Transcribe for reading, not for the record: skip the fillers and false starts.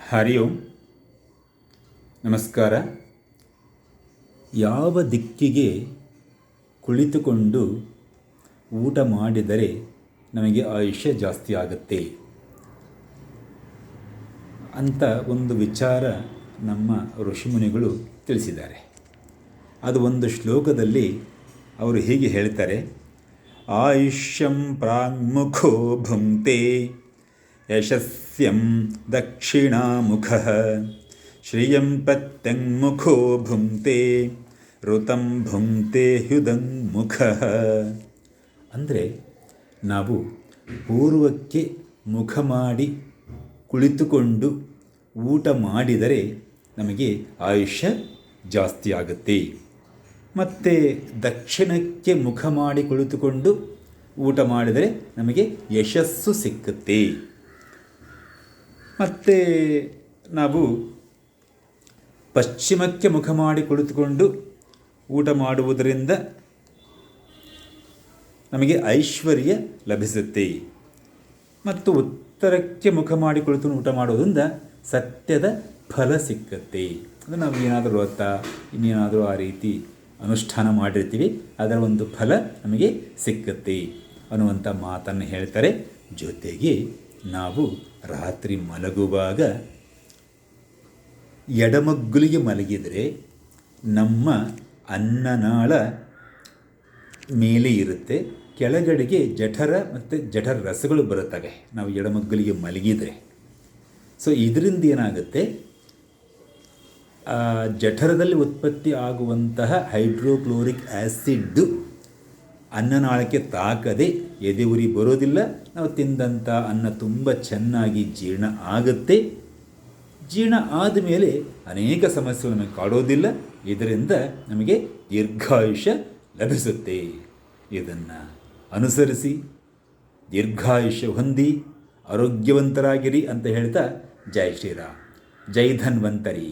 ಹರಿ ಓಂ. ನಮಸ್ಕಾರ. ಯಾವ ದಿಕ್ಕಿಗೆ ಕುಳಿತುಕೊಂಡು ಊಟ ಮಾಡಿದರೆ ನಮಗೆ ಆಯುಷ್ಯ ಜಾಸ್ತಿ ಆಗುತ್ತೆ ಅಂತ ಒಂದು ವಿಚಾರ ನಮ್ಮ ಋಷಿಮುನಿಗಳು ತಿಳಿಸಿದ್ದಾರೆ. ಅದು ಒಂದು ಶ್ಲೋಕದಲ್ಲಿ ಅವರು ಹೀಗೆ ಹೇಳ್ತಾರೆ: ಆಯುಷ್ಯಂ ಪ್ರಾಂಗ್ಮುಖೋ ಭುಂಕ್ತೆ ಯಶಸ್ಯಂ ದಕ್ಷಿಣಾಮುಖಃ ಶ್ರಿಯಂ ಪ್ರತ್ಯಂಗ್ಮುಖೋ ಭುಂಕ್ತೆ ಋತಂ ಭುಂಕ್ತೆ ಹ್ಯುದಂಗ್ಮುಖಃ. ಅಂದರೆ ನಾವು ಪೂರ್ವಕ್ಕೆ ಮುಖ ಮಾಡಿ ಕುಳಿತುಕೊಂಡು ಊಟ ಮಾಡಿದರೆ ನಮಗೆ ಆಯುಷ್ಯ ಜಾಸ್ತಿ ಆಗುತ್ತೆ. ಮತ್ತು ದಕ್ಷಿಣಕ್ಕೆ ಮುಖ ಮಾಡಿ ಕುಳಿತುಕೊಂಡು ಊಟ ಮಾಡಿದರೆ ನಮಗೆ ಯಶಸ್ಸು ಸಿಕ್ಕುತ್ತೆ. ಮತ್ತು ನಾವು ಪಶ್ಚಿಮಕ್ಕೆ ಮುಖ ಮಾಡಿ ಕುಳಿತುಕೊಂಡು ಊಟ ಮಾಡುವುದರಿಂದ ನಮಗೆ ಐಶ್ವರ್ಯ ಲಭಿಸುತ್ತೆ. ಮತ್ತು ಉತ್ತರಕ್ಕೆ ಮುಖ ಮಾಡಿ ಕುಳಿತು ಊಟ ಮಾಡೋದ್ರಿಂದ ಸತ್ಯದ ಫಲ ಸಿಕ್ಕತ್ತೆ. ಅಂದರೆ ನಾವು ಏನಾದರೂ ವ್ರತ ಇನ್ನೇನಾದರೂ ಆ ರೀತಿ ಅನುಷ್ಠಾನ ಮಾಡಿರ್ತೀವಿ, ಅದರ ಒಂದು ಫಲ ನಮಗೆ ಸಿಕ್ಕತ್ತೆ ಅನ್ನುವಂಥ ಮಾತನ್ನು ಹೇಳ್ತಾರೆ. ಜೊತೆಗೆ ನಾವು ರಾತ್ರಿ ಮಲಗುವಾಗ ಎಡಮಗ್ಗುಲಿಗೆ ಮಲಗಿದರೆ ನಮ್ಮ ಅನ್ನನಾಳ ಮೇಲೆ ಇರುತ್ತೆ, ಕೆಳಗಡೆಗೆ ಜಠರ ಮತ್ತು ಜಠರ ರಸಗಳು ಬರುತ್ತವೆ ನಾವು ಎಡಮಗ್ಗುಲಿಗೆ ಮಲಗಿದರೆ. ಸೊ ಇದರಿಂದ ಏನಾಗುತ್ತೆ, ಜಠರದಲ್ಲಿ ಉತ್ಪತ್ತಿ ಆಗುವಂತಹ ಹೈಡ್ರೋಕ್ಲೋರಿಕ್ ಆ್ಯಸಿಡ್ಡು ಅನ್ನನಾಳಕ್ಕೆ ತಾಕದೆ ಎದೆ ಉರಿ ಬರೋದಿಲ್ಲ. ನಾವು ತಿಂದಂಥ ಅನ್ನ ತುಂಬ ಚೆನ್ನಾಗಿ ಜೀರ್ಣ ಆಗುತ್ತೆ. ಜೀರ್ಣ ಆದಮೇಲೆ ಅನೇಕ ಸಮಸ್ಯೆಗಳು ನಮಗೆ ಕಾಡೋದಿಲ್ಲ. ಇದರಿಂದ ನಮಗೆ ದೀರ್ಘಾಯುಷ್ಯ ಲಭಿಸುತ್ತೆ. ಇದನ್ನು ಅನುಸರಿಸಿ ದೀರ್ಘಾಯುಷ್ಯ ಹೊಂದಿ ಆರೋಗ್ಯವಂತರಾಗಿರಿ ಅಂತ ಹೇಳ್ತಾ, ಜೈ ಶ್ರೀರಾಮ್, ಜೈ ಧನ್ವಂತರಿ.